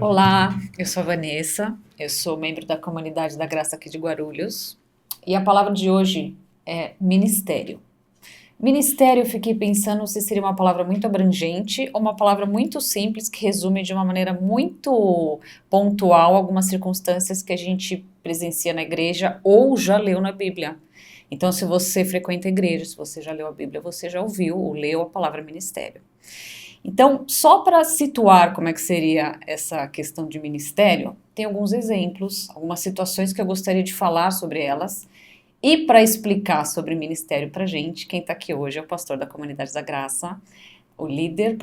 Olá, eu sou a Vanessa, eu sou membro da comunidade da Graça aqui de Guarulhos e a palavra de hoje é ministério. Ministério, eu fiquei pensando se seria uma palavra muito abrangente ou uma palavra muito simples que resume de uma maneira muito pontual algumas circunstâncias que a gente presencia na igreja ou já leu na Bíblia. Então, se você frequenta a igreja, se você já leu a Bíblia, você já ouviu ou leu a palavra ministério. Então, só para situar como é que seria essa questão de ministério, tem alguns exemplos, algumas situações que eu gostaria de falar sobre elas. E para explicar sobre ministério para gente, quem está aqui hoje é o pastor da Comunidade da Graça, o líder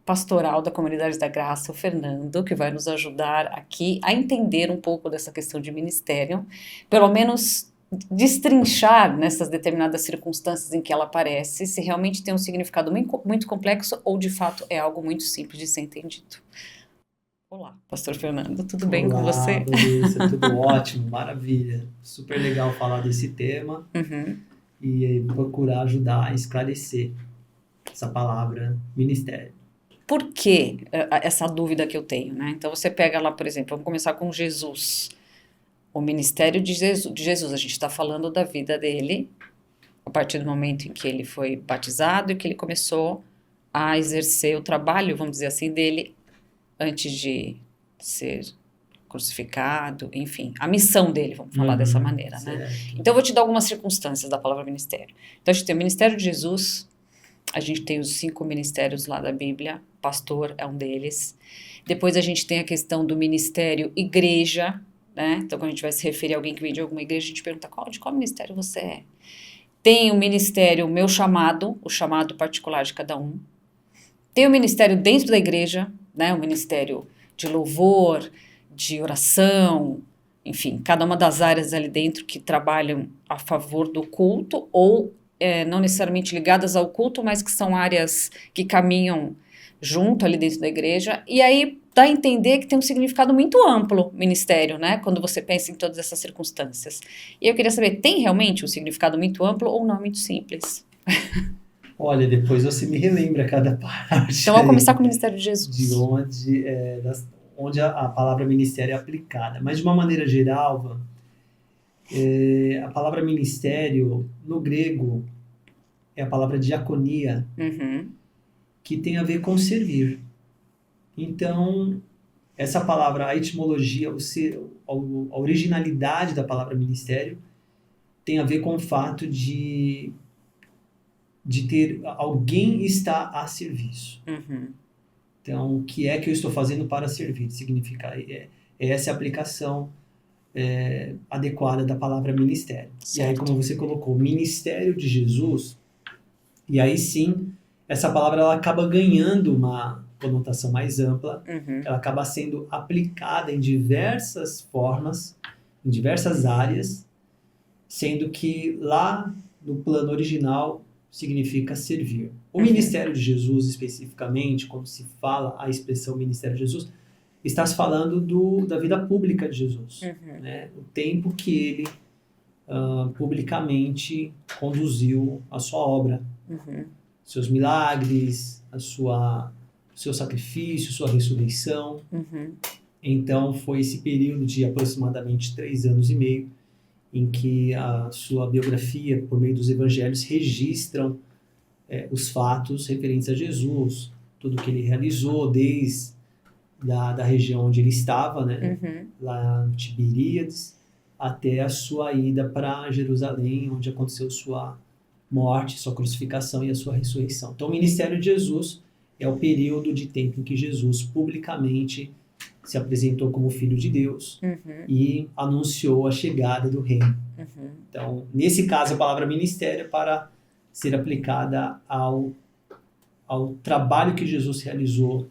pastoral da Comunidade da Graça, o Fernando, que vai nos ajudar aqui a entender um pouco dessa questão de ministério, pelo menos destrinchar nessas determinadas circunstâncias em que ela aparece, se realmente tem um significado muito complexo ou de fato é algo muito simples de ser entendido. Olá, pastor Fernando, tudo bem com Olá, você? Vanessa, tudo ótimo, maravilha. Super legal falar desse tema Uhum. e procurar ajudar a esclarecer essa palavra ministério. Por que essa dúvida que eu tenho, né? Então você pega lá, por exemplo, vamos começar com Jesus, o ministério de Jesus, a gente está falando da vida dele, a partir do momento em que ele foi batizado e que ele começou a exercer o trabalho, vamos dizer assim, dele antes de ser crucificado, enfim, a missão dele, vamos falar dessa maneira, né? Certo. Então eu vou te dar algumas circunstâncias da palavra ministério. Então a gente tem o ministério de Jesus, a gente tem os 5 ministérios lá da Bíblia, pastor é um deles. Depois a gente tem a questão do ministério igreja, né? Então quando a gente vai se referir a alguém que vem de alguma igreja, a gente pergunta de qual ministério você é. Tem o ministério meu chamado, o chamado particular de cada um. Tem o ministério dentro da igreja, né? O ministério de louvor, de oração, enfim, cada uma das áreas ali dentro que trabalham a favor do culto ou não necessariamente ligadas ao culto, mas que são áreas que caminham junto ali dentro da igreja. E aí dá a entender que tem um significado muito amplo ministério, né? Quando você pensa em todas essas circunstâncias. E eu queria saber, tem realmente um significado muito amplo ou não muito simples? Olha, depois você me relembra cada Então parte vamos começar aí com o ministério de de Jesus. onde a palavra ministério é aplicada. Mas de uma maneira geral, a palavra ministério no grego é a palavra diaconia, Uhum, que tem a ver com servir. Então, essa palavra, a etimologia, a originalidade da palavra ministério tem a ver com o fato de ter alguém está a serviço. uhum, Então, o que é que eu estou fazendo para servir? Significa, essa é a aplicação adequada da palavra ministério. E aí, como certo. você colocou, ministério de Jesus, e aí sim, essa palavra ela acaba ganhando uma conotação mais ampla, Uhum, ela acaba sendo aplicada em diversas formas, em diversas áreas, sendo que lá no plano original significa servir. O uhum, ministério de Jesus, especificamente, quando se fala a expressão ministério de Jesus, está se falando da vida pública de Jesus, uhum, né? O tempo que ele publicamente conduziu a sua obra, uhum, seus milagres, seu sacrifício, sua ressurreição. uhum, Então foi esse período de aproximadamente 3 anos e meio em que a sua biografia, por meio dos evangelhos, registram os fatos referentes a Jesus, tudo que ele realizou, desde da região onde ele estava, né, uhum, lá no Tiberíades, até a sua ida para Jerusalém, onde aconteceu sua morte, sua crucificação e a sua ressurreição. Então, o ministério de Jesus é o período de tempo em que Jesus publicamente se apresentou como Filho de Deus uhum, e anunciou a chegada do reino. uhum. Então, nesse caso, a palavra ministério é para ser aplicada ao trabalho que Jesus realizou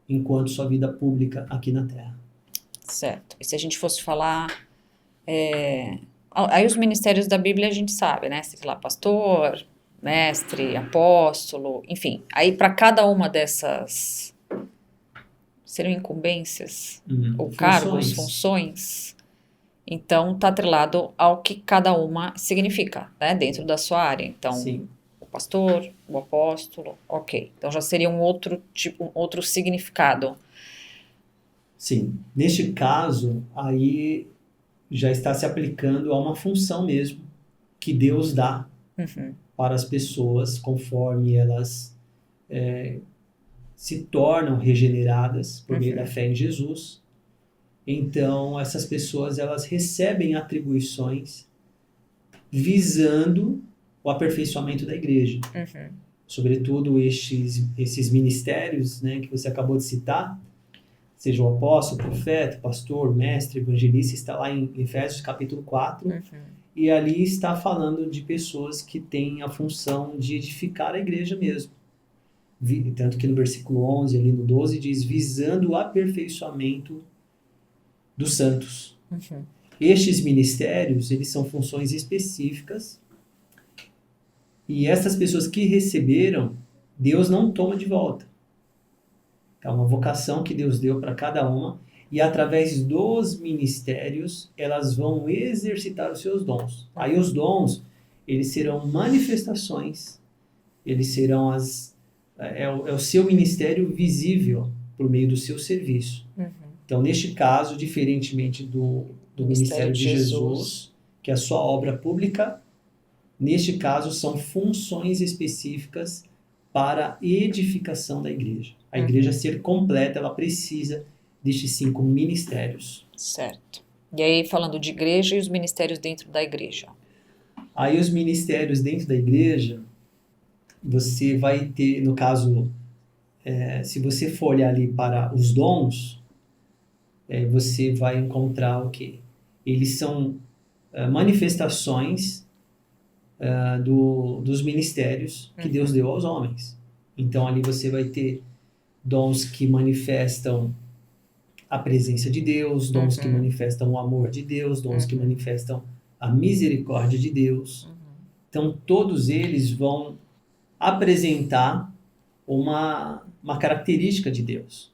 enquanto sua vida pública aqui na Terra. Certo. E se a gente fosse falar, aí os ministérios da Bíblia a gente sabe, né? Sei lá, pastor, mestre, apóstolo, enfim. Aí para cada uma dessas seriam incumbências ou cargos, Funções. funções, então tá atrelado ao que cada uma significa, né? Dentro da sua área. Então, Sim. o pastor, o apóstolo, ok. Então já seria um outro tipo, um outro significado. Sim. Neste caso, aí já está se aplicando a uma função mesmo que Deus dá Uhum, para as pessoas conforme elas se tornam regeneradas por meio da uhum, fé em Jesus. Então, essas pessoas elas recebem atribuições visando o aperfeiçoamento da igreja. uhum. Sobretudo esses ministérios, né, que você acabou de citar, seja o apóstolo, profeta, pastor, mestre, evangelista, está lá em Efésios capítulo 4, Uhum. e ali está falando de pessoas que têm a função de edificar a igreja mesmo. Tanto que no versículo 11, ali no 12, diz, visando o aperfeiçoamento dos santos. Uhum. Estes ministérios, eles são funções específicas, e essas pessoas que receberam, Deus não toma de volta. É uma vocação que Deus deu para cada uma, e através dos ministérios, elas vão exercitar os seus dons. Aí os dons, eles serão manifestações, eles serão é o seu ministério visível por meio do seu serviço. Uhum. Então, neste caso, diferentemente do Ministério ministério de de Jesus. Jesus, que é a sua obra pública, neste caso são funções específicas para a edificação da igreja. A igreja ser completa, ela precisa destes 5 ministérios. Certo. E aí, falando de igreja e os ministérios dentro da igreja. Aí os ministérios dentro da igreja, você vai ter, no caso, se você for olhar ali para os dons, você vai encontrar o quê? Eles são manifestações dos ministérios que Deus deu aos homens. Então ali você vai ter dons que manifestam a presença de Deus, dons que manifestam o amor de Deus, dons que manifestam a misericórdia de Deus. Então todos eles vão apresentar uma característica de Deus.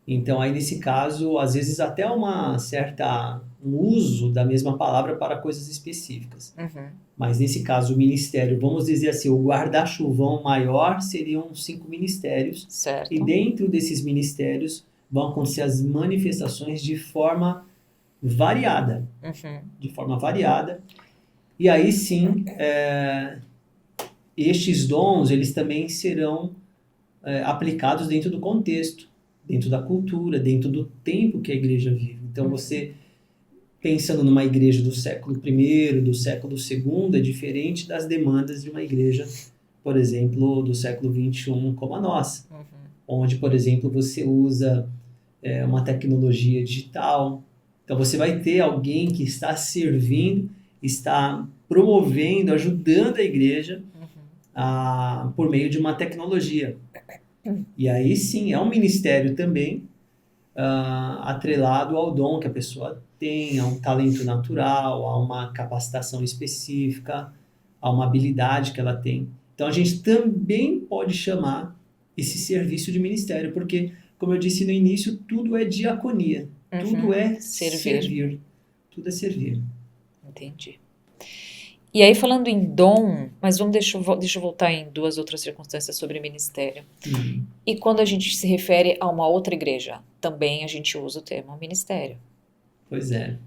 Então aí nesse caso, às vezes até um uso da mesma palavra para coisas específicas. Uhum. Mas nesse caso, o ministério, vamos dizer assim, o guarda-chuvão maior seriam 5 ministérios. Certo. E dentro desses ministérios vão acontecer as manifestações de forma variada. Uhum. De forma variada. E aí sim, estes dons, eles também serão aplicados dentro do contexto, dentro da cultura, dentro do tempo que a igreja vive. Então você pensando numa igreja do século I, do século II, é diferente das demandas de uma igreja, por exemplo, do século XXI, como a nossa. Onde, por exemplo, você usa uma tecnologia digital. Então, você vai ter alguém que está servindo, está promovendo, ajudando a igreja por meio de uma tecnologia. E aí, sim, é um ministério também, atrelado ao dom que a pessoa tem, a um talento natural, a uma capacitação específica, a uma habilidade que ela tem. Então a gente também pode chamar esse serviço de ministério, porque, como eu disse no início, tudo é diaconia, tudo é servir, tudo é servir. Entendi. E aí, falando em dom, mas deixa eu voltar em 2 outras circunstâncias sobre ministério. E quando a gente se refere a uma outra igreja, também a gente usa o termo ministério. Pois é.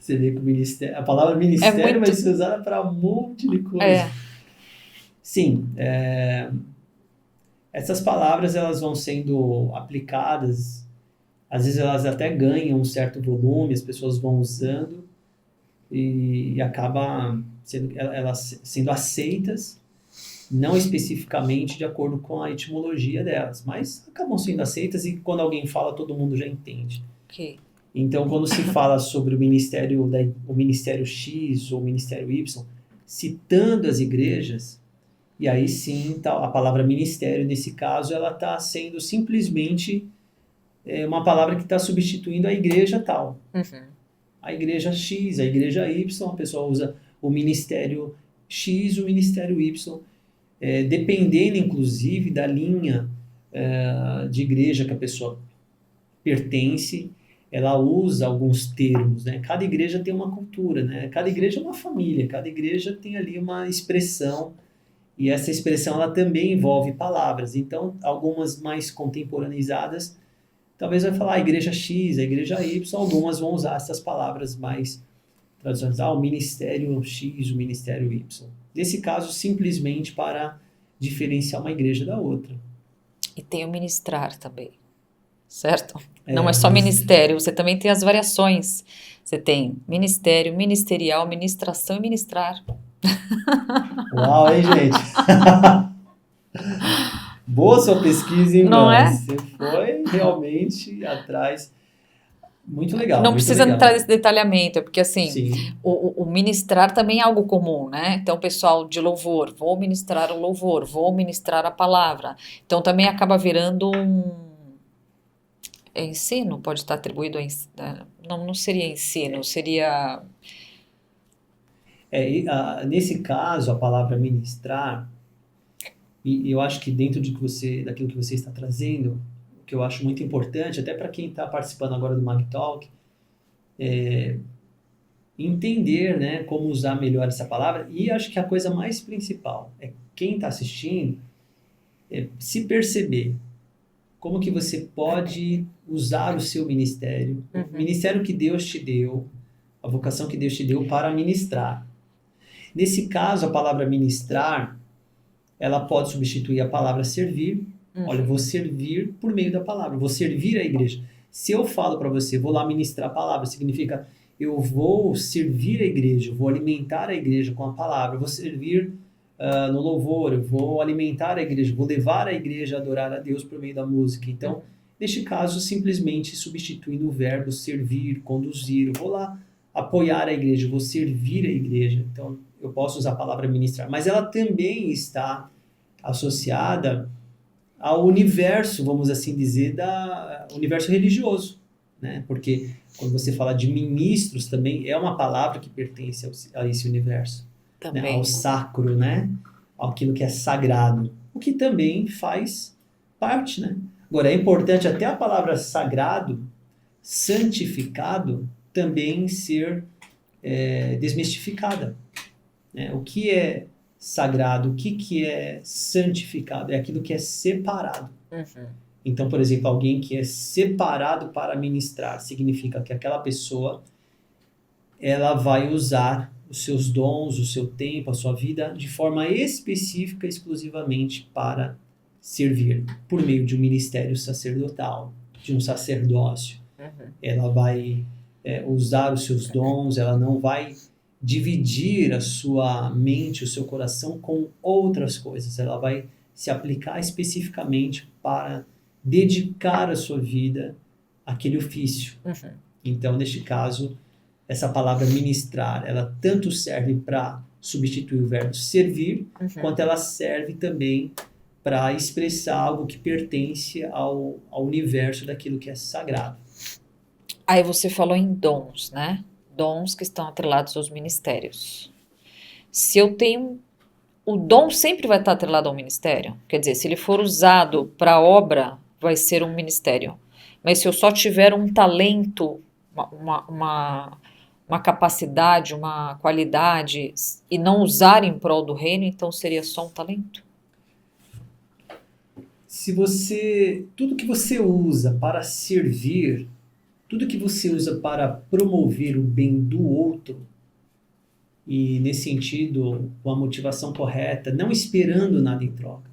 Você vê que o ministério, a palavra ministério vai ser usada para um monte de coisa. Sim, essas palavras elas vão sendo aplicadas, às vezes elas até ganham um certo volume, as pessoas vão usando e acaba elas sendo aceitas, não especificamente de acordo com a etimologia delas, mas acabam sendo aceitas e quando alguém fala, todo mundo já entende. Okay. Então, quando se fala sobre o ministério X ou o ministério Y, citando as igrejas, e aí sim, a palavra ministério, nesse caso, ela está sendo simplesmente uma palavra que está substituindo a igreja tal. A igreja X, a igreja Y, a pessoa usa o ministério X, o ministério Y, dependendo, inclusive, da linha de igreja que a pessoa pertence, ela usa alguns termos, né? Cada igreja tem uma cultura, né? Cada igreja é uma família, cada igreja tem ali uma expressão, e essa expressão ela também envolve palavras. Então, algumas mais contemporanizadas talvez vai falar a igreja X, a igreja Y, algumas vão usar essas palavras mais tradicionais, o ministério X, o ministério Y. Nesse caso, simplesmente para diferenciar uma igreja da outra. E tem o ministrar também, certo? Não é só ministério, você também tem as variações. Você tem ministério, ministerial, ministração e ministrar. Uau, hein, gente? Boa sua pesquisa, hein, Não é? Você foi realmente atrás. Muito legal. Não muito precisa legal. entrar nesse detalhamento, porque assim, Sim. o ministrar também é algo comum, né? Então, pessoal de louvor, vou ministrar o louvor, vou ministrar a palavra. Então, também acaba virando ensino, pode estar atribuído a não seria ensino, seria... Nesse caso, a palavra ministrar, e eu acho que dentro daquilo que você está trazendo, o que eu acho muito importante, até para quem está participando agora do Mag Talk, entender, né, como usar melhor essa palavra, e acho que a coisa mais principal é quem está assistindo se perceber como que você pode usar o seu ministério, o ministério que Deus te deu, a vocação que Deus te deu para ministrar. Nesse caso, a palavra ministrar, ela pode substituir a palavra servir. Olha, eu vou servir por meio da palavra, vou servir a igreja. Se eu falo para você, vou lá ministrar a palavra, significa eu vou servir a igreja, eu vou alimentar a igreja com a palavra, eu vou servir no louvor, eu vou alimentar a igreja, vou levar a igreja a adorar a Deus por meio da música. Então, neste caso, simplesmente substituindo o verbo servir, conduzir, eu vou lá apoiar a igreja, eu vou servir a igreja. Então, eu posso usar a palavra ministrar, mas ela também está associada ao universo, vamos assim dizer, universo religioso, né? Porque quando você fala de ministros também é uma palavra que pertence a esse universo, né? Ao sacro, né? Aquilo que é sagrado, o que também faz parte, né? Agora, é importante até a palavra sagrado, santificado, também ser desmistificada. Né? O que é sagrado, o que é santificado? É aquilo que é separado. Então, por exemplo, alguém que é separado para ministrar, significa que aquela pessoa ela vai usar os seus dons, o seu tempo, a sua vida de forma específica, exclusivamente para servir, por meio de um ministério sacerdotal, de um sacerdócio. Ela vai usar os seus dons, ela não vai dividir a sua mente, o seu coração com outras coisas. Ela vai se aplicar especificamente para dedicar a sua vida àquele ofício. Então, neste caso, essa palavra ministrar, ela tanto serve para substituir o verbo servir, quanto ela serve também para expressar algo que pertence ao universo daquilo que é sagrado. Aí você falou em dons, né? Dons que estão atrelados aos ministérios. Se eu tenho... O dom sempre vai estar atrelado ao ministério? Quer dizer, se ele for usado para obra, vai ser um ministério. Mas se eu só tiver um talento, uma capacidade, uma qualidade, e não usar em prol do reino, então seria só um talento? Tudo que você usa para servir, tudo que você usa para promover o bem do outro, e nesse sentido, com a motivação correta, não esperando nada em troca.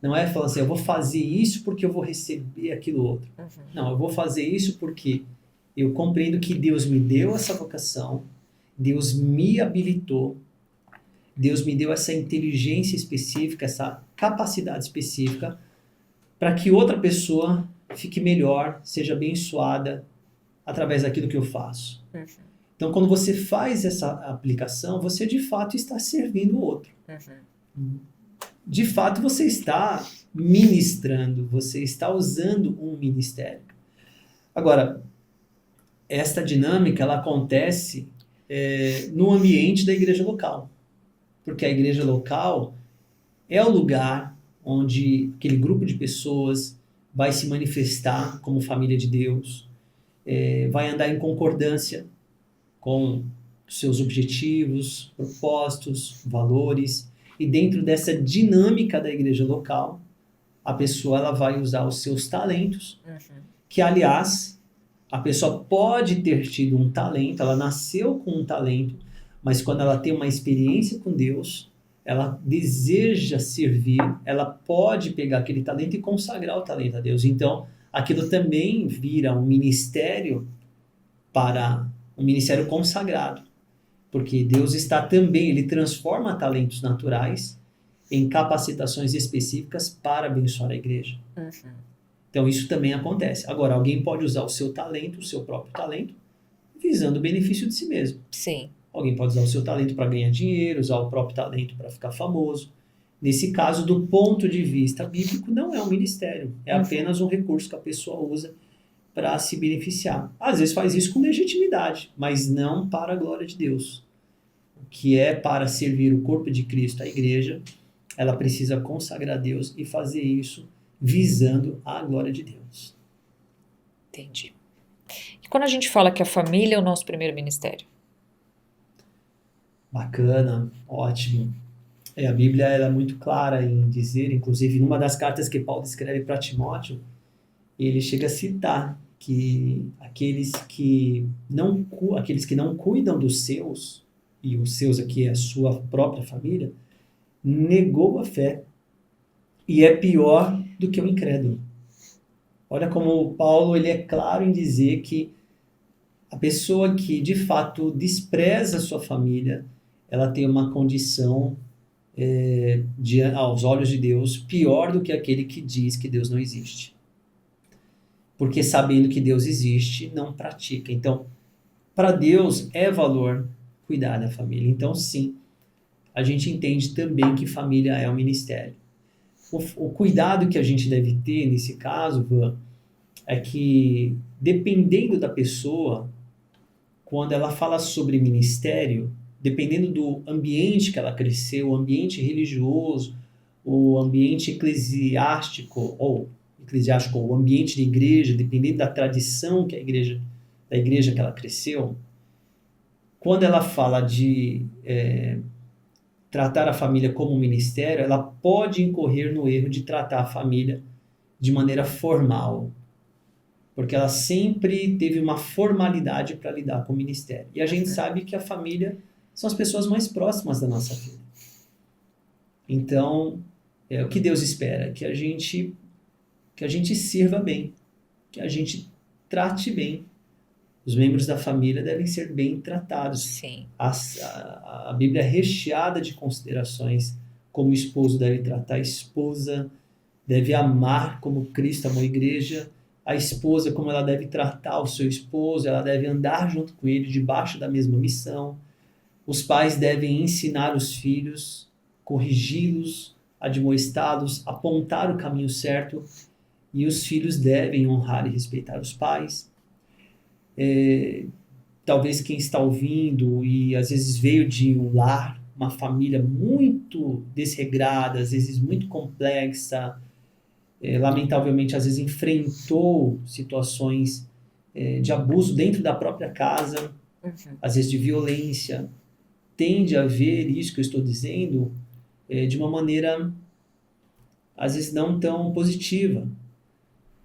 Não é falando assim, eu vou fazer isso porque eu vou receber aquilo outro. Não, eu vou fazer isso porque eu compreendo que Deus me deu essa vocação, Deus me habilitou, Deus me deu essa inteligência específica, essa capacidade específica, para que outra pessoa fique melhor, seja abençoada através daquilo que eu faço. Então, quando você faz essa aplicação, você de fato está servindo o outro. De fato, você está ministrando, você está usando um ministério. Agora, esta dinâmica ela acontece no ambiente da igreja local. Porque a igreja local é o lugar onde aquele grupo de pessoas vai se manifestar como família de Deus, vai andar em concordância com seus objetivos, propósitos, valores, e dentro dessa dinâmica da igreja local, a pessoa ela vai usar os seus talentos que, aliás, a pessoa pode ter tido um talento, ela nasceu com um talento, mas quando ela tem uma experiência com Deus, ela deseja servir, ela pode pegar aquele talento e consagrar o talento a Deus. Então, aquilo também vira um ministério para um ministério consagrado, porque Deus está também, ele transforma talentos naturais em capacitações específicas para abençoar a igreja. Então isso também acontece. Agora, alguém pode usar o seu talento, o seu próprio talento, visando o benefício de si mesmo. Sim. Alguém pode usar o seu talento para ganhar dinheiro, usar o próprio talento para ficar famoso. Nesse caso, do ponto de vista bíblico, não é um ministério, é apenas um recurso que a pessoa usa para se beneficiar. Às vezes faz isso com legitimidade, mas não para a glória de Deus. O que é para servir o corpo de Cristo, a igreja, ela precisa consagrar a Deus e fazer isso visando a glória de Deus. Entendi. E quando a gente fala que a família é o nosso primeiro ministério? Bacana, ótimo. A Bíblia ela é muito clara em dizer, inclusive numa das cartas que Paulo escreve para Timóteo, ele chega a citar que aqueles que não cuidam dos seus, e os seus aqui é a sua própria família, negou a fé e é pior do que o incrédulo. Olha como Paulo ele é claro em dizer que a pessoa que de fato despreza a sua família, ela tem uma condição aos olhos de Deus pior do que aquele que diz que Deus não existe. Porque sabendo que Deus existe, não pratica. Então, para Deus é valor cuidar da família. Então, sim, a gente entende também que família é um ministério. O cuidado que a gente deve ter nesse caso, Van, é que dependendo da pessoa, quando ela fala sobre ministério, dependendo do ambiente que ela cresceu, o ambiente religioso, o ambiente eclesiástico, o ambiente de igreja, dependendo da tradição que da igreja que ela cresceu, quando ela fala de tratar a família como um ministério, ela pode incorrer no erro de tratar a família de maneira formal, porque ela sempre teve uma formalidade para lidar com o ministério. E a gente sabe que a família são as pessoas mais próximas da nossa vida. Então, o que Deus espera? Que a gente sirva bem, que a gente trate bem. Os membros da família devem ser bem tratados. Sim. A Bíblia é recheada de considerações, como o esposo deve tratar a esposa, deve amar como Cristo amou a igreja, a esposa como ela deve tratar o seu esposo, ela deve andar junto com ele, debaixo da mesma missão. Os pais devem ensinar os filhos, corrigi-los, admoestá-los, apontar o caminho certo, e os filhos devem honrar e respeitar os pais. Talvez quem está ouvindo e às vezes veio de um lar, uma família muito desregrada, às vezes muito complexa, lamentavelmente às vezes enfrentou situações de abuso dentro da própria casa, às vezes de violência, tende a ver isso que eu estou dizendo de uma maneira às vezes não tão positiva.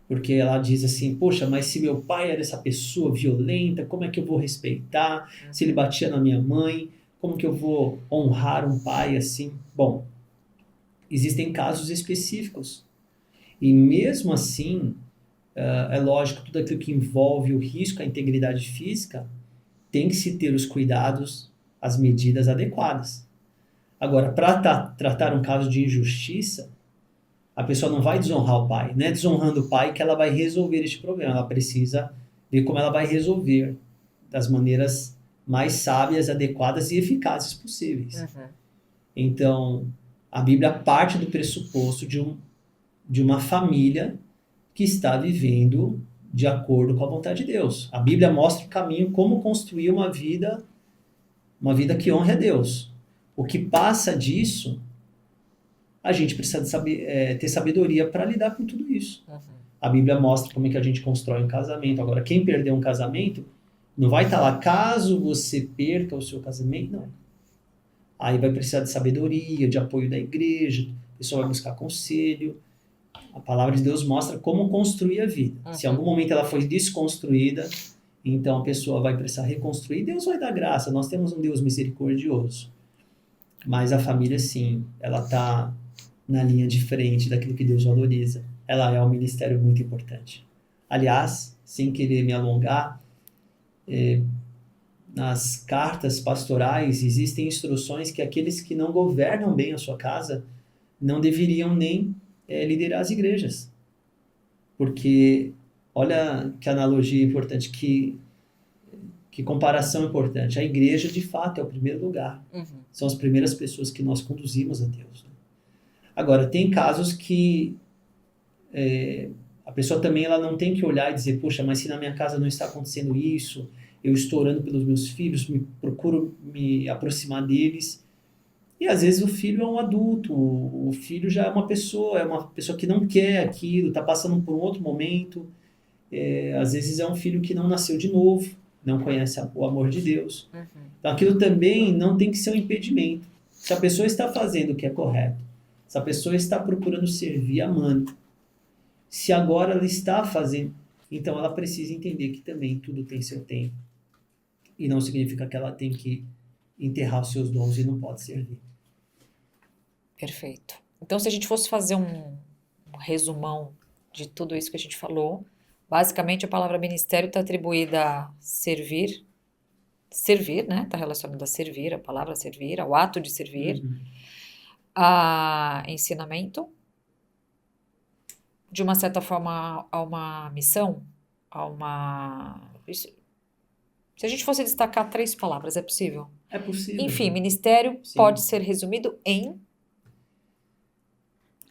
Porque ela diz assim, poxa, mas se meu pai era essa pessoa violenta, como é que eu vou respeitar? Se ele batia na minha mãe, como que eu vou honrar um pai assim? Bom, existem casos específicos. E mesmo assim, é lógico, tudo aquilo que envolve o risco à integridade física, tem que se ter os cuidados, as medidas adequadas. Agora, para tratar um caso de injustiça, a pessoa não vai desonrar o pai. Não é desonrando o pai que ela vai resolver este problema. Ela precisa ver como ela vai resolver das maneiras mais sábias, adequadas e eficazes possíveis. Então, a Bíblia parte do pressuposto de uma família que está vivendo de acordo com a vontade de Deus. A Bíblia mostra o caminho como construir uma vida que honre a Deus. O que passa disso, a gente precisa ter sabedoria para lidar com tudo isso. A Bíblia mostra como é que a gente constrói um casamento. Agora, quem perdeu um casamento, não vai estar lá, caso você perca o seu casamento, não. Aí vai precisar de sabedoria, de apoio da igreja, a pessoa vai buscar conselho, A palavra de Deus mostra como construir a vida. Se em algum momento ela foi desconstruída, então a pessoa vai precisar reconstruir. Deus vai dar graça. Nós temos um Deus misericordioso. Mas a família, sim, ela está na linha de frente daquilo que Deus valoriza. Ela é um ministério muito importante. Aliás, sem querer me alongar, nas cartas pastorais existem instruções que aqueles que não governam bem a sua casa não deveriam nem liderar as igrejas. Porque, olha que analogia importante, que comparação importante. A igreja, de fato, é o primeiro lugar. São as primeiras pessoas que nós conduzimos a Deus. Agora, tem casos que a pessoa também ela não tem que olhar e dizer, poxa, mas se na minha casa não está acontecendo isso, eu estou orando pelos meus filhos, procuro me aproximar deles. E às vezes o filho é um adulto, o filho já é uma pessoa que não quer aquilo, está passando por um outro momento. Às vezes é um filho que não nasceu de novo, não conhece o amor de Deus. Então aquilo também não tem que ser um impedimento. Se a pessoa está fazendo o que é correto, se a pessoa está procurando servir amando, se agora ela está fazendo, então ela precisa entender que também tudo tem seu tempo. E não significa que ela tem que enterrar os seus dons e não pode servir. Perfeito. Então, se a gente fosse fazer um resumão de tudo isso que a gente falou, basicamente a palavra ministério está atribuída a servir, né? Está relacionada a servir, a palavra servir, ao ato de servir, a ensinamento, de uma certa forma a uma missão, a uma... Se a gente fosse destacar 3 palavras, é possível? É possível. Enfim, ministério Sim. pode ser resumido em...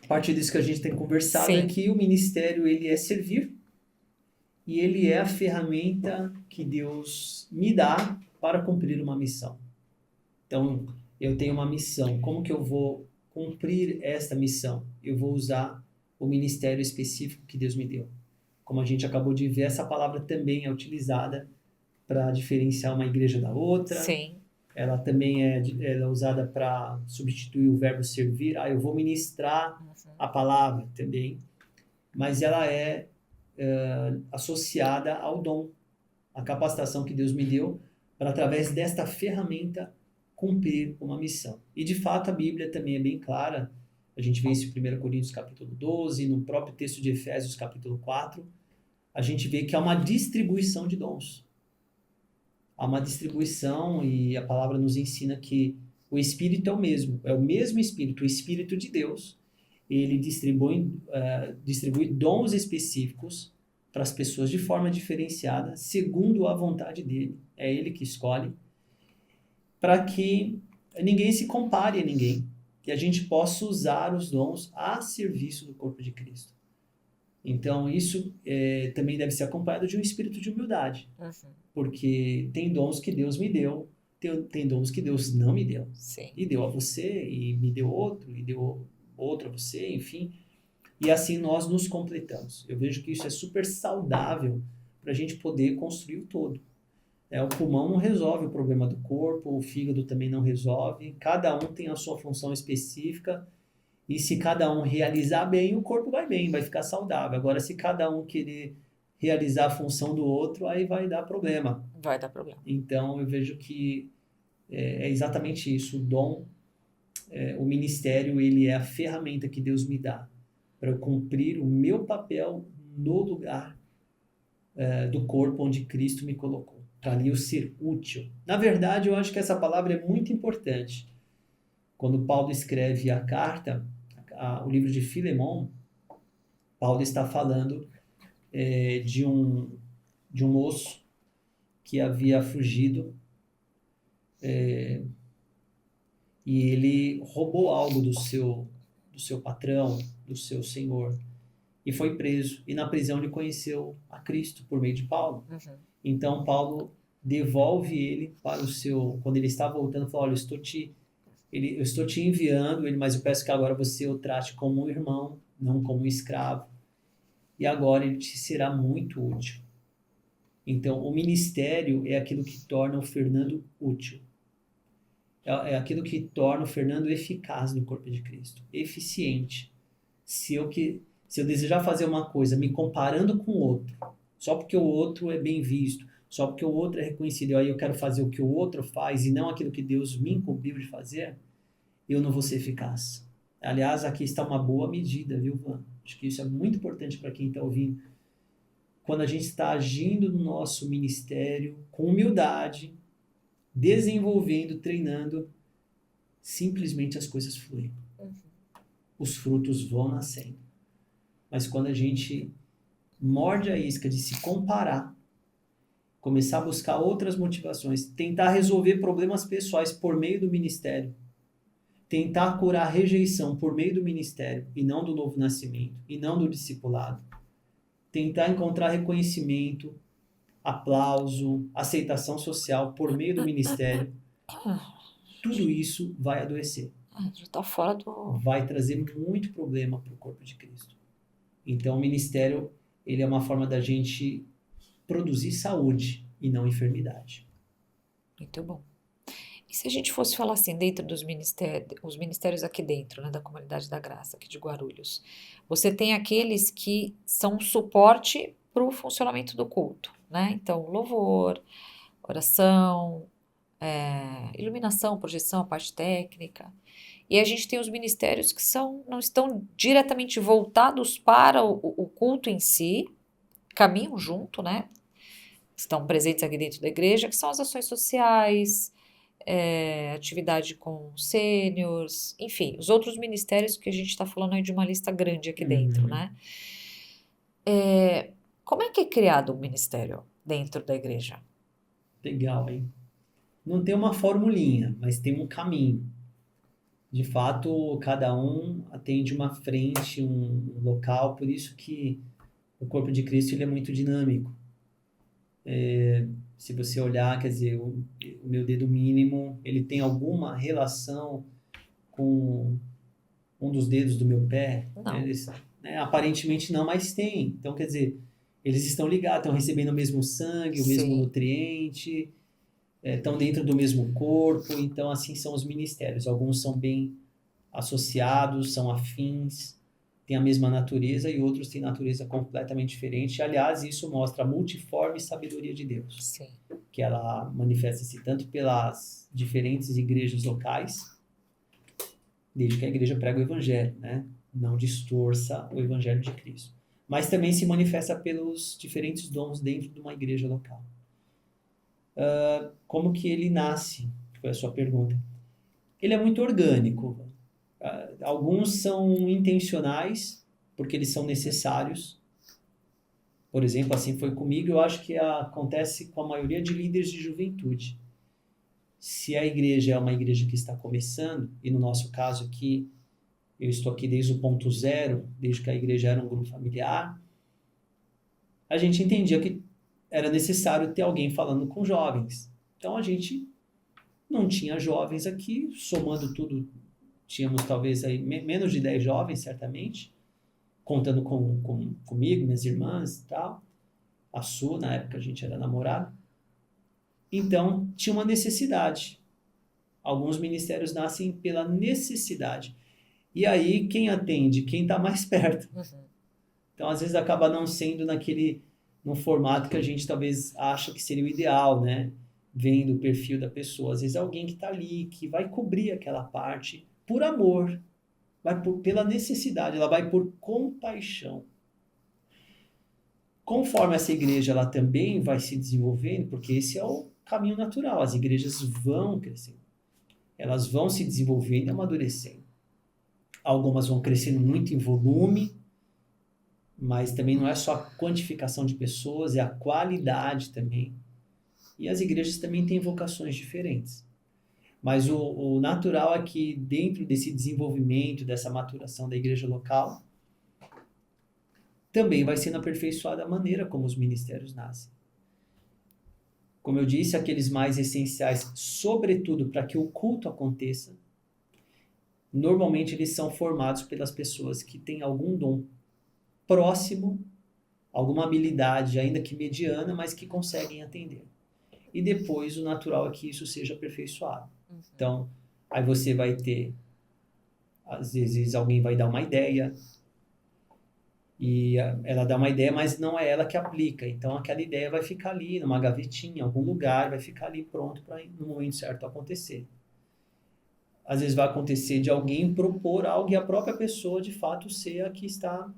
A partir disso que a gente tem conversado Sim. aqui, o ministério ele é servir e ele é a ferramenta que Deus me dá para cumprir uma missão. Então, eu tenho uma missão. Como que eu vou cumprir esta missão? Eu vou usar o ministério específico que Deus me deu. Como a gente acabou de ver, essa palavra também é utilizada para diferenciar uma igreja da outra. Sim. Ela também ela é usada para substituir o verbo servir. Eu vou ministrar a palavra também. Mas ela é associada ao dom, à capacitação que Deus me deu para, através desta ferramenta, cumprir uma missão. E, de fato, a Bíblia também é bem clara. A gente vê isso em 1 Coríntios capítulo 12, no próprio texto de Efésios capítulo 4. A gente vê que há uma distribuição de dons. Há uma distribuição e a palavra nos ensina que o Espírito é o mesmo Espírito, o Espírito de Deus. Ele distribui dons específicos para as pessoas de forma diferenciada, segundo a vontade dele. É ele que escolhe, para que ninguém se compare a ninguém, que a gente possa usar os dons a serviço do corpo de Cristo. Então, isso também deve ser acompanhado de um espírito de humildade. Porque tem dons que Deus me deu, tem dons que Deus não me deu. Sim. E deu a você, e me deu outro, e deu outro a você, enfim. E assim nós nos completamos. Eu vejo que isso é super saudável para a gente poder construir o todo. O pulmão não resolve o problema do corpo, o fígado também não resolve. Cada um tem a sua função específica. E se cada um realizar bem, o corpo vai bem, vai ficar saudável. Agora, se cada um querer realizar a função do outro, aí vai dar problema. Vai dar problema. Então, eu vejo que é exatamente isso. O dom, o ministério, ele é a ferramenta que Deus me dá para eu cumprir o meu papel no lugar do corpo onde Cristo me colocou. Para ali eu ser útil. Na verdade, eu acho que essa palavra é muito importante. Quando Paulo escreve a carta, o livro de Filemon, Paulo está falando de um moço que havia fugido e ele roubou algo do seu patrão, do seu senhor, e foi preso. E na prisão ele conheceu a Cristo por meio de Paulo. Então Paulo devolve ele para o seu... Quando ele está voltando, fala, olha, eu estou te enviando, mas eu peço que agora você o trate como um irmão, não como um escravo. E agora ele te será muito útil. Então, o ministério é aquilo que torna o Fernando útil. É aquilo que torna o Fernando eficaz no corpo de Cristo. Eficiente. Se Se eu desejar fazer uma coisa me comparando com o outro, só porque o outro é bem visto, só porque o outro é reconhecido, e aí eu quero fazer o que o outro faz e não aquilo que Deus me incumbiu de fazer, eu não vou ser eficaz. Aliás, aqui está uma boa medida, viu, Van? Acho que isso é muito importante para quem está ouvindo. Quando a gente está agindo no nosso ministério com humildade, desenvolvendo, treinando, simplesmente as coisas fluem. Os frutos vão nascendo. Mas quando a gente morde a isca de se comparar, começar a buscar outras motivações, tentar resolver problemas pessoais por meio do ministério, tentar curar a rejeição por meio do ministério e não do novo nascimento, e não do discipulado, tentar encontrar reconhecimento, aplauso, aceitação social por meio do ministério, tudo isso vai adoecer. Já tá fora do... Vai trazer muito problema para o corpo de Cristo. Então, o ministério, ele é uma forma da gente produzir saúde e não enfermidade. Muito bom. E se a gente fosse falar assim, dentro dos ministérios, os ministérios aqui dentro, né, da Comunidade da Graça, aqui de Guarulhos, você tem aqueles que são suporte para o funcionamento do culto, né? Então, louvor, oração, iluminação, projeção, a parte técnica. E a gente tem os ministérios que não estão diretamente voltados para o culto em si, caminham junto, né? Estão presentes aqui dentro da igreja, que são as ações sociais, atividade com sêniors, enfim, os outros ministérios que a gente está falando aí de uma lista grande aqui dentro, né? Como é que é criado um ministério dentro da igreja? Legal, hein? Não tem uma formulinha, mas tem um caminho. De fato, cada um atende uma frente, um local, por isso que o corpo de Cristo ele é muito dinâmico. Se você olhar, quer dizer, o meu dedo mínimo, ele tem alguma relação com um dos dedos do meu pé? Não. Aparentemente não, mas tem. Então, quer dizer, eles estão ligados, estão recebendo o mesmo sangue, o mesmo nutriente, estão dentro do mesmo corpo. Então, assim são os ministérios. Alguns são bem associados, são afins, têm a mesma natureza e outros têm natureza completamente diferente. Aliás, isso mostra a multiforme sabedoria de Deus. Sim. Que ela manifesta-se tanto pelas diferentes igrejas locais, desde que a igreja prega o evangelho, né? Não distorça o evangelho de Cristo. Mas também se manifesta pelos diferentes dons dentro de uma igreja local. Como que ele nasce? Foi a sua pergunta. Ele é muito orgânico. Alguns são intencionais, porque eles são necessários. Por exemplo, assim foi comigo, eu acho que acontece com a maioria de líderes de juventude. Se a igreja é uma igreja que está começando, e no nosso caso aqui, eu estou aqui desde o ponto zero, desde que a igreja era um grupo familiar, a gente entendia que era necessário ter alguém falando com jovens. Então a gente não tinha jovens aqui, somando tudo, tínhamos talvez aí menos de 10 jovens, certamente, contando comigo, minhas irmãs e tal. A Su, na época a gente era namorado. Então, tinha uma necessidade. Alguns ministérios nascem pela necessidade. E aí, quem atende? Quem está mais perto. Uhum. Então, às vezes, acaba não sendo no formato que a gente talvez acha que seria o ideal, né? Vendo o perfil da pessoa. Às vezes, alguém que está ali, que vai cobrir aquela parte por amor, pela necessidade, ela vai por compaixão. Conforme essa igreja ela também vai se desenvolvendo, porque esse é o caminho natural, as igrejas vão crescendo, elas vão se desenvolvendo e amadurecendo. Algumas vão crescendo muito em volume, mas também não é só a quantificação de pessoas, é a qualidade também. E as igrejas também têm vocações diferentes. Mas o natural é que dentro desse desenvolvimento, dessa maturação da igreja local, também vai sendo aperfeiçoada a maneira como os ministérios nascem. Como eu disse, aqueles mais essenciais, sobretudo para que o culto aconteça, normalmente eles são formados pelas pessoas que têm algum dom próximo, alguma habilidade, ainda que mediana, mas que conseguem atender. E depois o natural é que isso seja aperfeiçoado. Então, aí você vai ter, às vezes alguém vai dar uma ideia, E ela dá uma ideia, mas não é ela que aplica. Então aquela ideia vai ficar ali numa gavetinha, em algum lugar, vai ficar ali pronto para no momento certo acontecer. Às vezes vai acontecer de alguém propor algo e a própria pessoa de fato ser a que está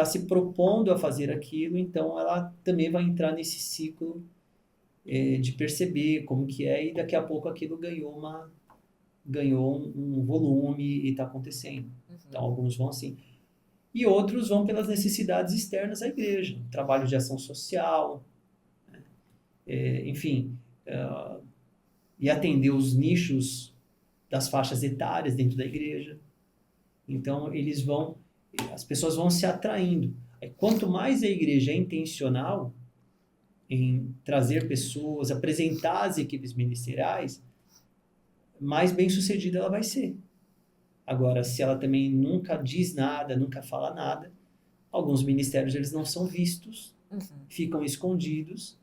se propondo a fazer aquilo, então ela também vai entrar nesse ciclo de perceber como que é e daqui a pouco aquilo ganhou um volume e está acontecendo. Então alguns vão assim. E outros vão pelas necessidades externas à igreja, trabalho de ação social, enfim, e atender os nichos das faixas etárias dentro da igreja. Então as pessoas vão se atraindo. Quanto mais a igreja é intencional em trazer pessoas, apresentar as equipes ministeriais, mais bem-sucedida ela vai ser. Agora, se ela também nunca diz nada, nunca fala nada, alguns ministérios eles não são vistos, ficam escondidos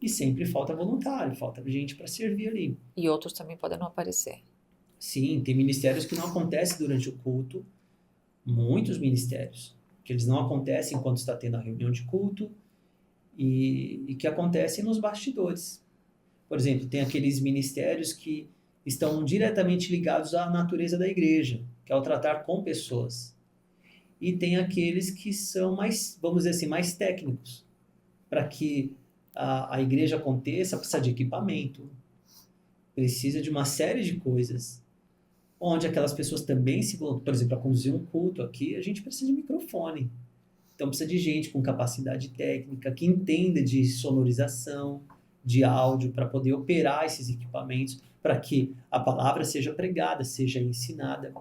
e sempre falta voluntário, falta gente para servir ali. E outros também podem não aparecer. Sim, tem ministérios que não acontecem durante o culto, muitos ministérios, que eles não acontecem enquanto está tendo a reunião de culto e que acontecem nos bastidores. Por exemplo, tem aqueles ministérios que estão diretamente ligados à natureza da igreja, que é o tratar com pessoas. E tem aqueles que são mais, vamos dizer assim, mais técnicos. Para que a igreja aconteça, precisa de equipamento, precisa de uma série de coisas, onde aquelas pessoas também se voltam. Por exemplo, para conduzir um culto aqui, a gente precisa de microfone. Então precisa de gente com capacidade técnica, que entenda de sonorização, de áudio, para poder operar esses equipamentos, para que a palavra seja pregada, seja ensinada.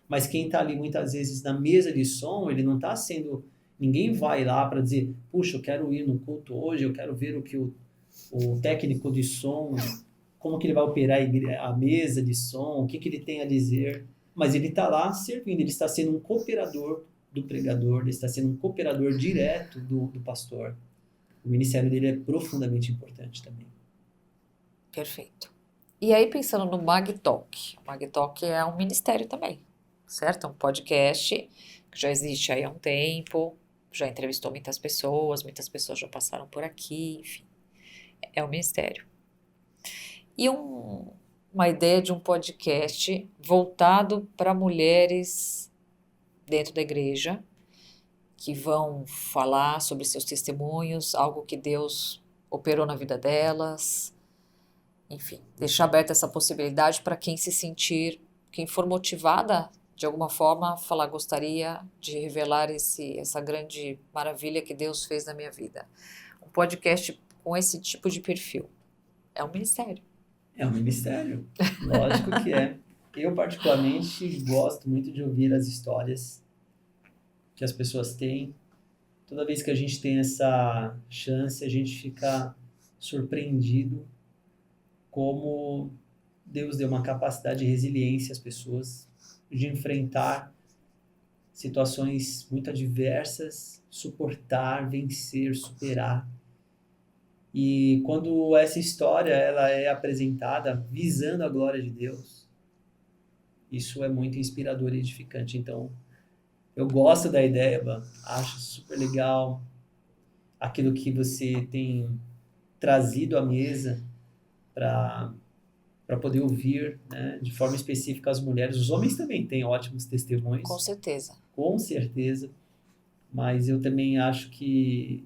Mas quem está ali muitas vezes na mesa de som, ele não está sendo... Ninguém vai lá para dizer, puxa, eu quero ir no culto hoje, eu quero ver o que o técnico de som, como que ele vai operar a mesa de som, o que ele tem a dizer. Mas ele está lá servindo, ele está sendo um cooperador do pregador, ele está sendo um cooperador direto do pastor. O ministério dele é profundamente importante também. Perfeito. E aí, pensando no MagTalk, o MagTalk é um ministério também, certo? É um podcast que já existe aí há um tempo, já entrevistou muitas pessoas já passaram por aqui, enfim, é um ministério. E uma ideia de um podcast voltado para mulheres dentro da igreja, que vão falar sobre seus testemunhos, algo que Deus operou na vida delas, enfim, deixar aberta essa possibilidade para quem quem for motivada de alguma forma, falar, gostaria de revelar essa grande maravilha que Deus fez na minha vida. Um podcast com esse tipo de perfil. É um ministério. É um ministério, lógico que é. Eu, particularmente, gosto muito de ouvir as histórias que as pessoas têm. Toda vez que a gente tem essa chance, a gente fica surpreendido como Deus deu uma capacidade de resiliência às pessoas, de enfrentar situações muito adversas, suportar, vencer, superar. E quando essa história ela é apresentada visando a glória de Deus, isso é muito inspirador e edificante. Então, eu gosto da ideia, acho super legal aquilo que você tem trazido à mesa para poder ouvir, né, de forma específica as mulheres. Os homens também têm ótimos testemunhos. Com certeza. Com certeza. Mas eu também acho que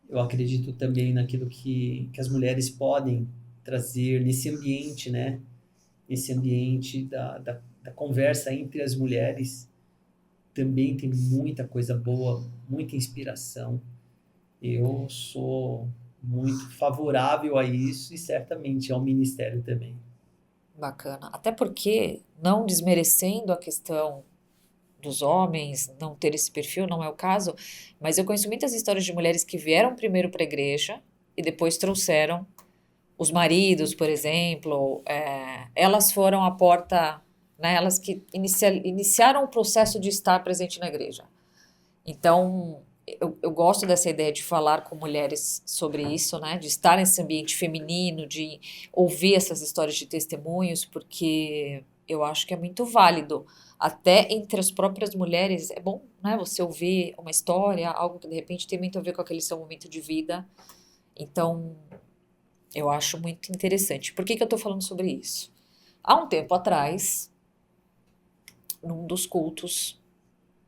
eu acredito também naquilo que as mulheres podem trazer nesse ambiente, né? Esse ambiente da conversa entre as mulheres também tem muita coisa boa, muita inspiração. Eu sou muito favorável a isso e certamente ao ministério também. Bacana. Até porque, não desmerecendo a questão dos homens, não ter esse perfil, não é o caso, mas eu conheço muitas histórias de mulheres que vieram primeiro para a igreja e depois trouxeram os maridos, por exemplo, elas foram a porta, né, elas que iniciaram o processo de estar presente na igreja. Então, eu gosto dessa ideia de falar com mulheres sobre isso, né, de estar nesse ambiente feminino, de ouvir essas histórias de testemunhos, porque Eu acho que é muito válido. Até entre as próprias mulheres, é bom, né, você ouvir uma história, algo que de repente tem muito a ver com aquele seu momento de vida. Então, eu acho muito interessante. Por que que eu tô falando sobre isso? Há um tempo atrás, num dos cultos,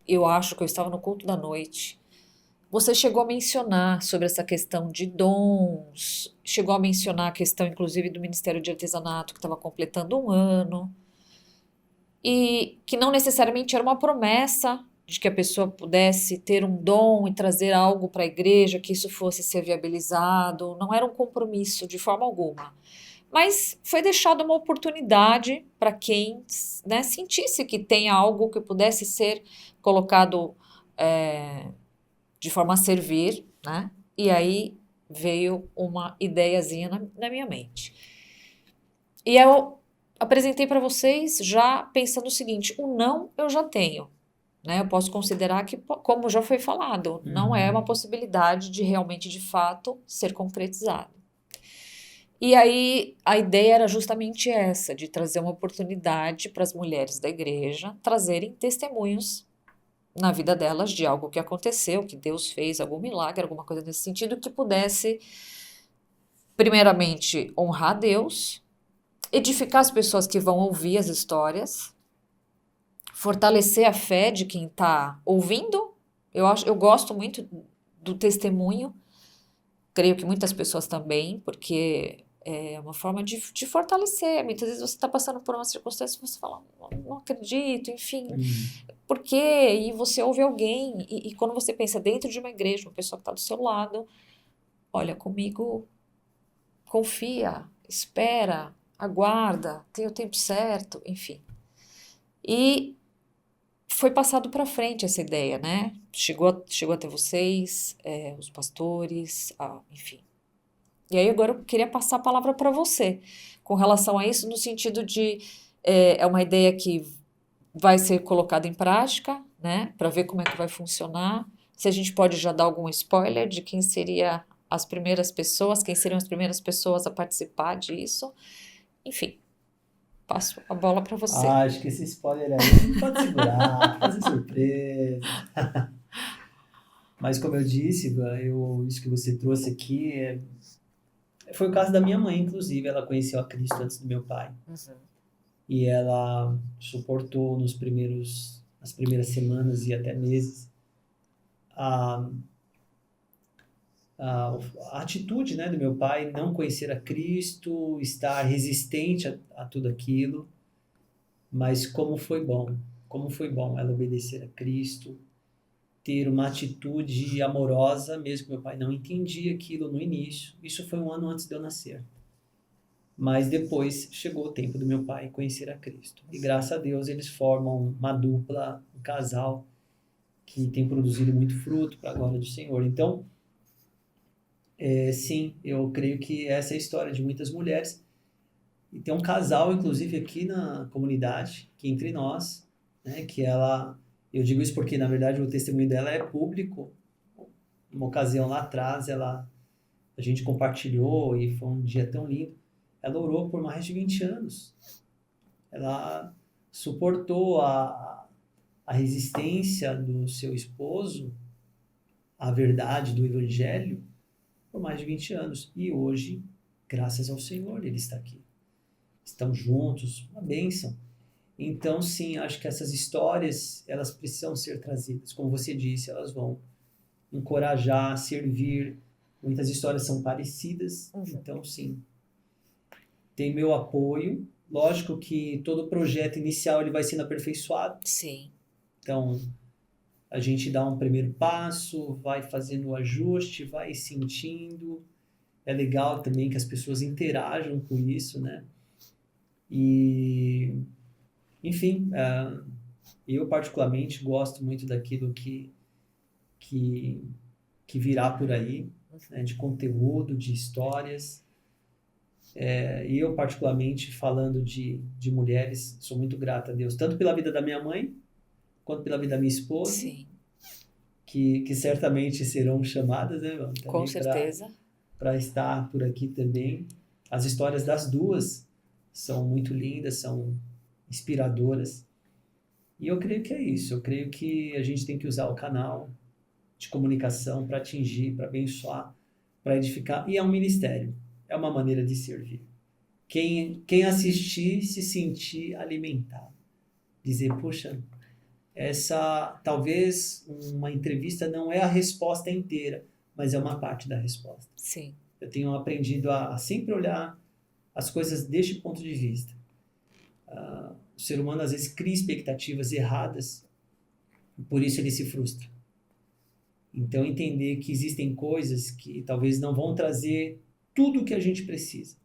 eu acho que eu estava no culto da noite, você chegou a mencionar sobre essa questão de dons, chegou a mencionar a questão, inclusive, do Ministério de Artesanato, que estava completando um ano, e que não necessariamente era uma promessa de que a pessoa pudesse ter um dom e trazer algo para a igreja, que isso fosse ser viabilizado, não era um compromisso de forma alguma. Mas foi deixada uma oportunidade para quem, né, sentisse que tem algo que pudesse ser colocado de forma a servir, né? E aí veio uma ideiazinha na minha mente. E eu apresentei para vocês já pensando o seguinte: o não eu já tenho, né? Eu posso considerar que, como já foi falado, não é uma possibilidade de realmente, de fato, ser concretizado. E aí a ideia era justamente essa, de trazer uma oportunidade para as mulheres da igreja trazerem testemunhos na vida delas de algo que aconteceu, que Deus fez, algum milagre, alguma coisa nesse sentido, que pudesse, primeiramente, honrar Deus, edificar as pessoas que vão ouvir as histórias, fortalecer a fé de quem está ouvindo. Eu gosto muito do testemunho, creio que muitas pessoas também, porque é uma forma de fortalecer. Muitas vezes você está passando por uma circunstância e você fala, não acredito, enfim, por quê? E você ouve alguém, e quando você pensa dentro de uma igreja, uma pessoa que está do seu lado, olha, comigo, confia, espera, aguarda, tem o tempo certo, enfim. E foi passado para frente essa ideia, né? Chegou até vocês, os pastores, enfim. E aí agora eu queria passar a palavra para você, com relação a isso, no sentido de, é uma ideia que vai ser colocada em prática, né, para ver como é que vai funcionar. Se a gente pode já dar algum spoiler de quem seria as primeiras pessoas, quem seriam as primeiras pessoas a participar disso. Enfim, passo a bola para você. Acho que esse spoiler aí pode segurar, fazer surpresa. Mas como eu disse, isso que você trouxe aqui foi o caso da minha mãe, inclusive. Ela conheceu a Cristo antes do meu pai. Uhum. E ela suportou nas primeiras semanas e até meses a, a atitude, né, do meu pai não conhecer a Cristo, estar resistente a tudo aquilo. Mas como foi bom ela obedecer a Cristo, ter uma atitude amorosa, mesmo que meu pai não entendia aquilo no início. Isso foi um ano antes de eu nascer. Mas depois chegou o tempo do meu pai conhecer a Cristo. E graças a Deus eles formam uma dupla, um casal que tem produzido muito fruto para a glória do Senhor. Então, sim, eu creio que essa é a história de muitas mulheres. E tem um casal, inclusive, aqui na comunidade, que entre nós, né, que ela... Eu digo isso porque, na verdade, o testemunho dela é público. Uma ocasião lá atrás, a gente compartilhou e foi um dia tão lindo. Ela orou por mais de 20 anos. Ela suportou a resistência do seu esposo à verdade do Evangelho por mais de 20 anos. E hoje, graças ao Senhor, ele está aqui. Estão juntos, uma bênção. Então, sim, acho que essas histórias, elas precisam ser trazidas. Como você disse, elas vão encorajar, servir. Muitas histórias são parecidas. Então, sim, tem meu apoio. Lógico que todo projeto inicial ele vai sendo aperfeiçoado. Sim. Então, a gente dá um primeiro passo, vai fazendo o ajuste, vai sentindo. É legal também que as pessoas interajam com isso, né? E, enfim, eu particularmente gosto muito daquilo que virá por aí, né? De conteúdo, de histórias. E eu, particularmente, falando de mulheres, sou muito grato a Deus, tanto pela vida da minha mãe, quanto pela vida da minha esposa. Sim. Que certamente serão chamadas, né, também com certeza, para estar por aqui também. As histórias das duas são muito lindas, são inspiradoras. E eu creio que é isso. Eu creio que a gente tem que usar o canal de comunicação para atingir, para abençoar, para edificar. E é um ministério. É uma maneira de servir. Quem assistir se sentir alimentado. Dizer, poxa, essa talvez uma entrevista não é a resposta inteira, mas é uma parte da resposta. Sim. Eu tenho aprendido a sempre olhar as coisas deste ponto de vista. O ser humano às vezes cria expectativas erradas, e por isso ele se frustra. Então entender que existem coisas que talvez não vão trazer tudo o que a gente precisa,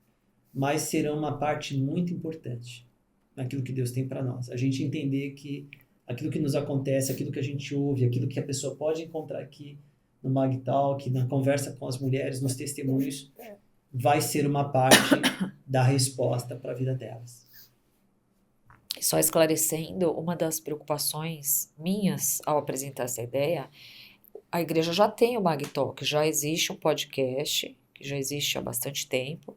mas serão uma parte muito importante naquilo que Deus tem para nós. A gente entender que aquilo que nos acontece, aquilo que a gente ouve, aquilo que a pessoa pode encontrar aqui no Mag Talk, na conversa com as mulheres, nos testemunhos, vai ser uma parte da resposta para a vida delas. Só esclarecendo, uma das preocupações minhas ao apresentar essa ideia, a igreja já tem o Mag Talk, já existe um podcast, que já existe há bastante tempo,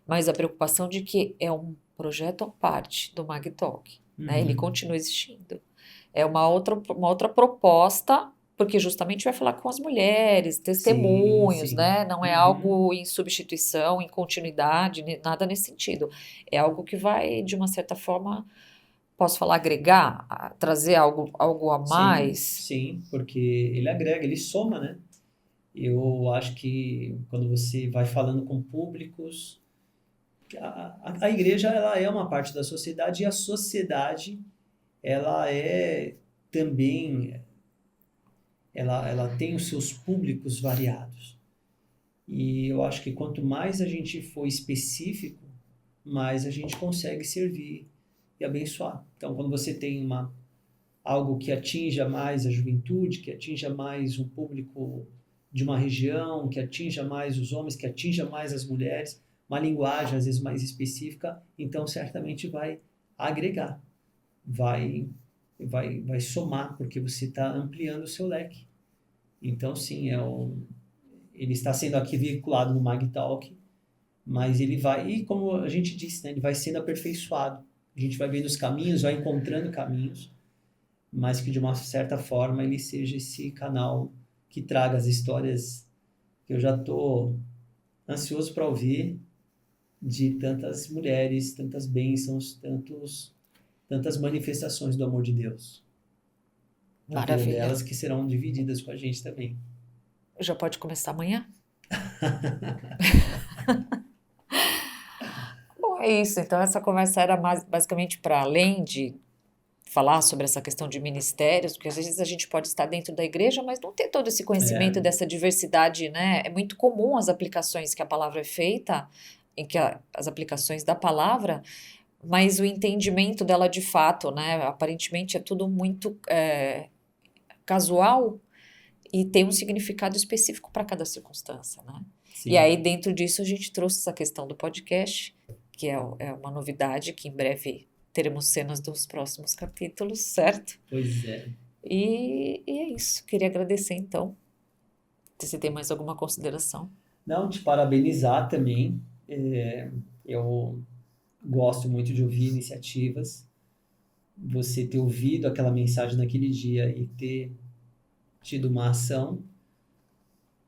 mas a preocupação de que é um projeto à parte do Mag Talk, né? Ele continua existindo. É uma outra proposta, porque justamente vai falar com as mulheres, testemunhos, sim. né? Não é algo em substituição, em continuidade, nada nesse sentido. É algo que vai, de uma certa forma, posso falar, agregar, trazer algo a mais. Sim, porque ele agrega, ele soma, né? Eu acho que quando você vai falando com públicos, a igreja ela é uma parte da sociedade e a sociedade ela é também, ela tem os seus públicos variados. E eu acho que quanto mais a gente for específico, mais a gente consegue servir e abençoar. Então, quando você tem algo que atinja mais a juventude, que atinja mais um público de uma região, que atinja mais os homens, que atinja mais as mulheres, uma linguagem às vezes mais específica, então certamente vai agregar, vai somar, porque você está ampliando o seu leque. Então, sim, ele está sendo aqui veiculado no Mag Talk, mas ele vai, e como a gente disse, né, ele vai sendo aperfeiçoado. A gente vai vendo os caminhos, vai encontrando caminhos, mas que de uma certa forma ele seja esse canal que traga as histórias que eu já estou ansioso para ouvir de tantas mulheres, tantas bênçãos, tantas manifestações do amor de Deus. Na vida Maravilha. delas que serão divididas com a gente também. Já pode começar amanhã? Bom, é isso. Então, essa conversa era basicamente para além de falar sobre essa questão de ministérios, porque às vezes a gente pode estar dentro da igreja, mas não ter todo esse conhecimento dessa diversidade, né? É muito comum as aplicações que a palavra é feita, em que as aplicações da palavra, mas o entendimento dela de fato, né? Aparentemente é tudo muito casual e tem um significado específico para cada circunstância, né? Sim. E aí, dentro disso, a gente trouxe essa questão do podcast, que é uma novidade, que em breve teremos cenas dos próximos capítulos, certo? Pois é. E é isso. Queria agradecer, então. Se você tem mais alguma consideração. Não, te parabenizar também. Eu gosto muito de ouvir iniciativas. Você ter ouvido aquela mensagem naquele dia e ter tido uma ação,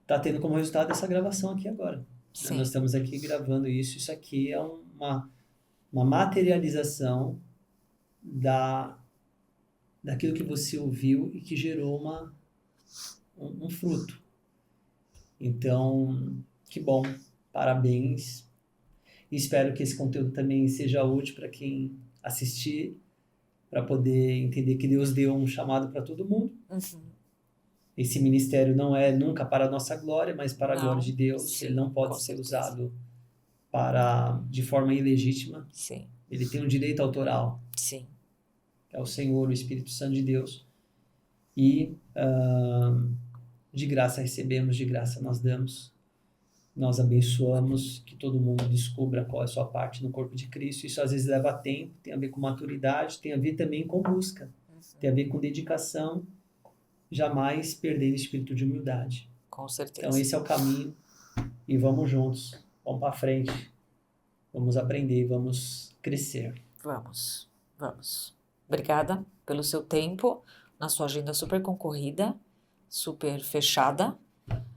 está tendo como resultado essa gravação aqui agora. Sim. Nós estamos aqui gravando isso. Isso aqui é uma materialização daquilo que você ouviu e que gerou um fruto. Então, que bom, parabéns. Espero que esse conteúdo também seja útil para quem assistir, para poder entender que Deus deu um chamado para todo mundo. Esse ministério não é nunca para a nossa glória, mas para a glória de Deus. Sim, ele não pode ser usado de forma ilegítima. Sim. Ele tem um direito autoral. Sim. É o Senhor, o Espírito Santo de Deus. E de graça recebemos, de graça nós damos. Nós abençoamos, que todo mundo descubra qual é a sua parte no corpo de Cristo. Isso às vezes leva tempo, tem a ver com maturidade, tem a ver também com busca, tem a ver com dedicação, jamais perder o espírito de humildade. Com certeza. Então esse é o caminho e vamos juntos, vamos para frente, vamos aprender, vamos crescer. Vamos. Vamos. Obrigada pelo seu tempo, na sua agenda super concorrida, super fechada.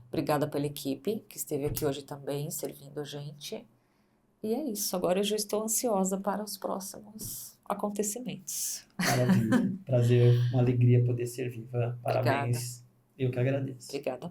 Obrigada pela equipe que esteve aqui hoje também, servindo a gente. E é isso, agora eu já estou ansiosa para os próximos acontecimentos. Maravilha. Prazer, uma alegria poder ser viva. Obrigada. Parabéns. Eu que agradeço. Obrigada.